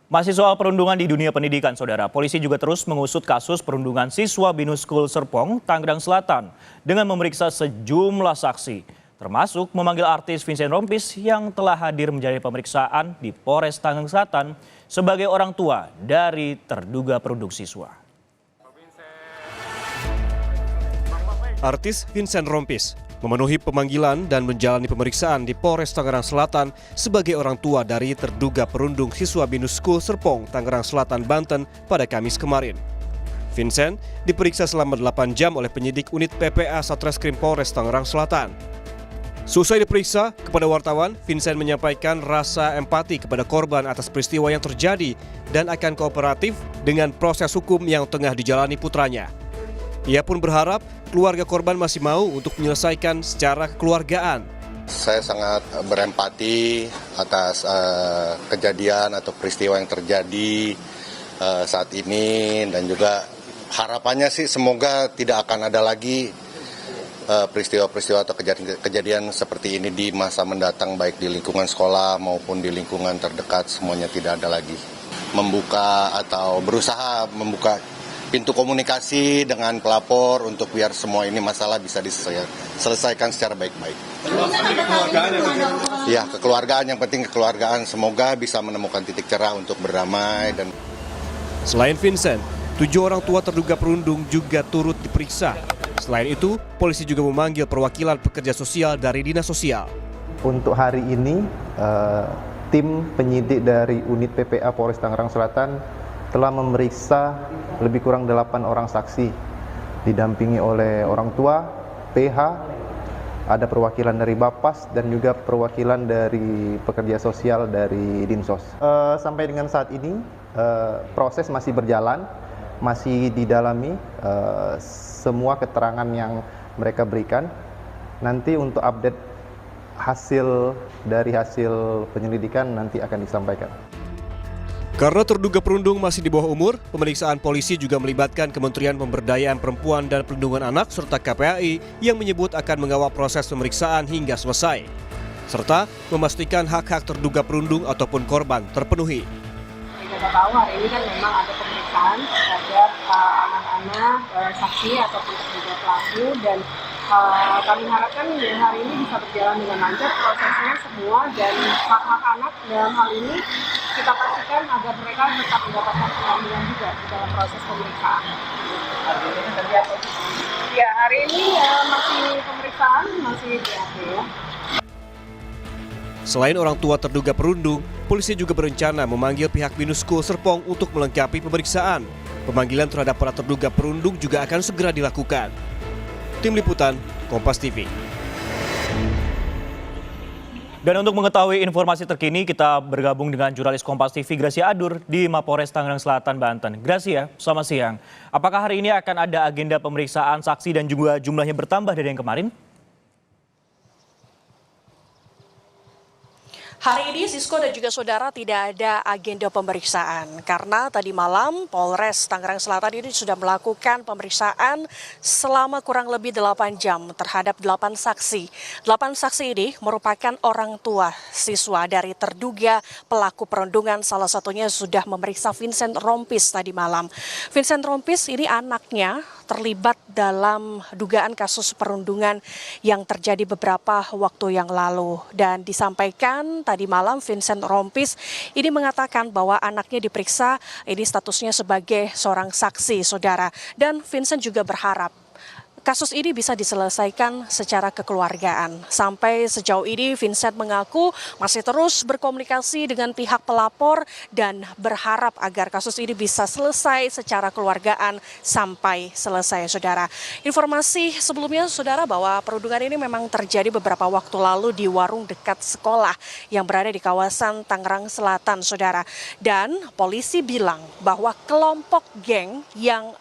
Masih soal perundungan di dunia pendidikan, Saudara. Polisi juga terus mengusut kasus perundungan siswa Binus School Serpong, Tangerang Selatan dengan memeriksa sejumlah saksi, termasuk memanggil artis Vincent Rompis yang telah hadir menjadi pemeriksaan di Polres Tangerang Selatan sebagai orang tua dari terduga perundung siswa. Artis Vincent Rompis memenuhi pemanggilan dan menjalani pemeriksaan di Polres Tangerang Selatan sebagai orang tua dari terduga perundung siswa Binus School Serpong, Tangerang Selatan, Banten pada Kamis kemarin. Vincent diperiksa selama 8 jam oleh penyidik unit PPA Satreskrim Polres Tangerang Selatan. Seusai diperiksa, kepada wartawan, Vincent menyampaikan rasa empati kepada korban atas peristiwa yang terjadi dan akan kooperatif dengan proses hukum yang tengah dijalani putranya. Ia pun berharap keluarga korban masih mau untuk menyelesaikan secara kekeluargaan. Saya sangat berempati atas kejadian atau peristiwa yang terjadi saat ini, dan juga harapannya sih semoga tidak akan ada lagi peristiwa-peristiwa atau kejadian seperti ini di masa mendatang, baik di lingkungan sekolah maupun di lingkungan terdekat, semuanya tidak ada lagi. Membuka atau berusaha membuka pintu komunikasi dengan pelapor untuk biar semua ini masalah bisa diselesaikan secara baik-baik. Ya, kekeluargaan, yang penting kekeluargaan. Semoga bisa menemukan titik cerah untuk berdamai. Selain Vincent, 7 orang tua terduga perundung juga turut diperiksa. Selain itu, polisi juga memanggil perwakilan pekerja sosial dari Dinas Sosial. Untuk hari ini, tim penyidik dari unit PPA Polres Tangerang Selatan telah memeriksa lebih kurang 8 orang saksi, didampingi oleh orang tua, PH, ada perwakilan dari Bapas, dan juga perwakilan dari pekerja sosial dari Dinsos. Sampai dengan saat ini, proses masih berjalan, masih didalami semua keterangan yang mereka berikan. Nanti untuk update hasil penyelidikan nanti akan disampaikan. Karena terduga perundung masih di bawah umur, pemeriksaan polisi juga melibatkan Kementerian Pemberdayaan Perempuan dan Perlindungan Anak serta KPAI yang menyebut akan mengawal proses pemeriksaan hingga selesai, serta memastikan hak-hak terduga perundung ataupun korban terpenuhi. Kita tahu hari ini kan memang ada pemeriksaan terhadap anak-anak, saksi ataupun terduga pelaku, dan kami harapkan hari ini bisa berjalan dengan lancar prosesnya semua, dan hak-hak anak dalam hal ini kita pastikan agar mereka tetap mendapatkan pendampingan juga di dalam proses pemeriksaan. Ya, hari ini masih pemeriksaan, masih BAP ya. Selain orang tua terduga perundung, polisi juga berencana memanggil pihak Binus School Serpong untuk melengkapi pemeriksaan. Pemanggilan terhadap para terduga perundung juga akan segera dilakukan. Tim Liputan, Kompas TV. Dan untuk mengetahui informasi terkini, kita bergabung dengan jurnalis Kompas TV Gracia Adur di Mapores Tangerang Selatan, Banten. Gracia, selamat siang. Apakah hari ini akan ada agenda pemeriksaan saksi dan juga jumlahnya bertambah dari yang kemarin? Hari ini Sisko dan juga saudara tidak ada agenda pemeriksaan karena tadi malam Polres Tangerang Selatan ini sudah melakukan pemeriksaan selama kurang lebih 8 jam terhadap 8 saksi. 8 saksi ini merupakan orang tua siswa dari terduga pelaku perundungan, salah satunya sudah memeriksa Vincent Rompis tadi malam. Vincent Rompis ini anaknya terlibat dalam dugaan kasus perundungan yang terjadi beberapa waktu yang lalu, dan disampaikan tadi malam Vincent Rompis ini mengatakan bahwa anaknya diperiksa ini statusnya sebagai seorang saksi, saudara, dan Vincent juga berharap kasus ini bisa diselesaikan secara kekeluargaan. Sampai sejauh ini Vincent mengaku masih terus berkomunikasi dengan pihak pelapor dan berharap agar kasus ini bisa selesai secara kekeluargaan sampai selesai, saudara. Informasi sebelumnya, saudara, bahwa perundungan ini memang terjadi beberapa waktu lalu di warung dekat sekolah yang berada di kawasan Tangerang Selatan, saudara. Dan polisi bilang bahwa kelompok geng yang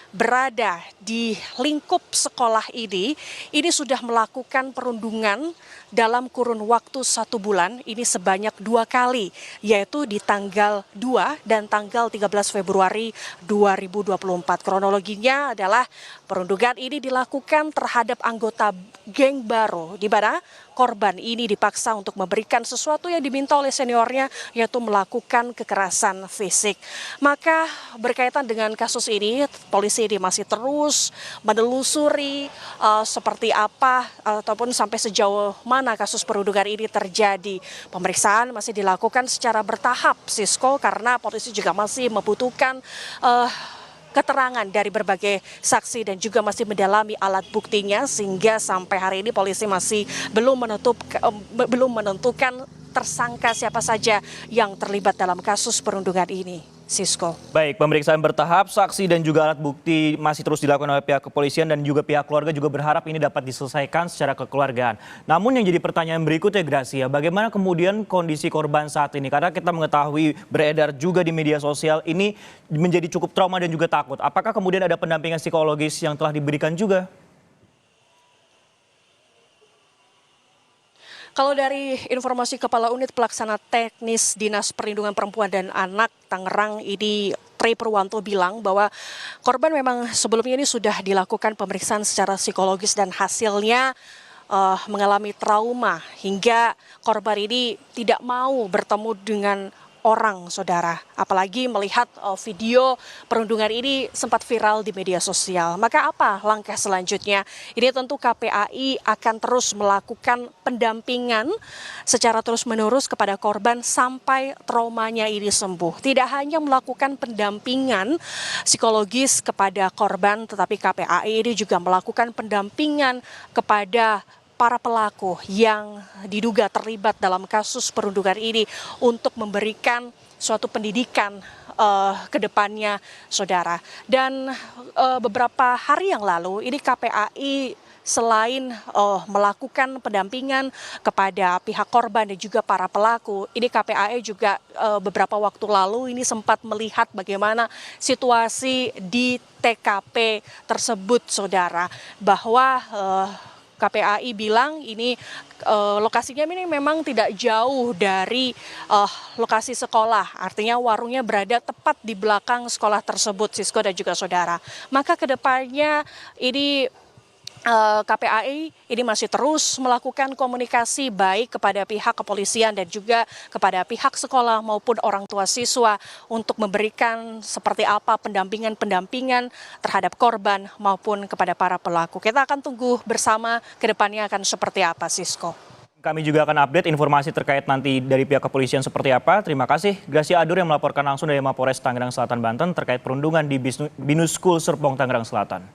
berada di lingkup sekolah ini sudah melakukan perundungan dalam kurun waktu 1 bulan ini sebanyak 2 kali, yaitu di tanggal 2 dan tanggal 13 Februari 2024. Kronologinya adalah perundungan ini dilakukan terhadap anggota geng baru, di mana korban ini dipaksa untuk memberikan sesuatu yang diminta oleh seniornya, yaitu melakukan kekerasan fisik. Maka berkaitan dengan kasus ini, polisi ini masih terus menelusuri seperti apa ataupun sampai sejauh mana kasus perundungan ini terjadi. Pemeriksaan masih dilakukan secara bertahap, Sisko, karena polisi juga masih membutuhkan keterangan dari berbagai saksi dan juga masih mendalami alat buktinya, sehingga sampai hari ini polisi masih belum menentukan tersangka siapa saja yang terlibat dalam kasus perundungan ini. Sisko. Baik, pemeriksaan bertahap, saksi dan juga alat bukti masih terus dilakukan oleh pihak kepolisian dan juga pihak keluarga juga berharap ini dapat diselesaikan secara kekeluargaan. Namun yang jadi pertanyaan berikutnya, Gracia, bagaimana kemudian kondisi korban saat ini? Karena kita mengetahui beredar juga di media sosial ini menjadi cukup trauma dan juga takut. Apakah kemudian ada pendampingan psikologis yang telah diberikan juga? Kalau dari informasi Kepala Unit Pelaksana Teknis Dinas Perlindungan Perempuan dan Anak Tangerang ini, Tri Purwanto, bilang bahwa korban memang sebelumnya ini sudah dilakukan pemeriksaan secara psikologis dan hasilnya mengalami trauma hingga korban ini tidak mau bertemu dengan orang, saudara. Apalagi melihat video perundungan ini sempat viral di media sosial. Maka apa langkah selanjutnya? Ini tentu KPAI akan terus melakukan pendampingan secara terus-menerus kepada korban sampai traumanya ini sembuh. Tidak hanya melakukan pendampingan psikologis kepada korban, tetapi KPAI ini juga melakukan pendampingan kepada para pelaku yang diduga terlibat dalam kasus perundungan ini untuk memberikan suatu pendidikan ke depannya, saudara. Dan beberapa hari yang lalu ini KPAI selain melakukan pendampingan kepada pihak korban dan juga para pelaku, ini KPAI juga beberapa waktu lalu ini sempat melihat bagaimana situasi di TKP tersebut, saudara, bahwa KPAI bilang ini lokasinya ini memang tidak jauh dari lokasi sekolah. Artinya warungnya berada tepat di belakang sekolah tersebut, Sisko dan juga saudara. Maka kedepannya ini KPAI ini masih terus melakukan komunikasi baik kepada pihak kepolisian dan juga kepada pihak sekolah maupun orang tua siswa untuk memberikan seperti apa pendampingan terhadap korban maupun kepada para pelaku. Kita akan tunggu bersama ke depannya akan seperti apa, Sisko. Kami juga akan update informasi terkait nanti dari pihak kepolisian seperti apa. Terima kasih Gracia Adur yang melaporkan langsung dari Mapores Tangerang Selatan, Banten terkait perundungan di Binus School Serpong, Tangerang Selatan.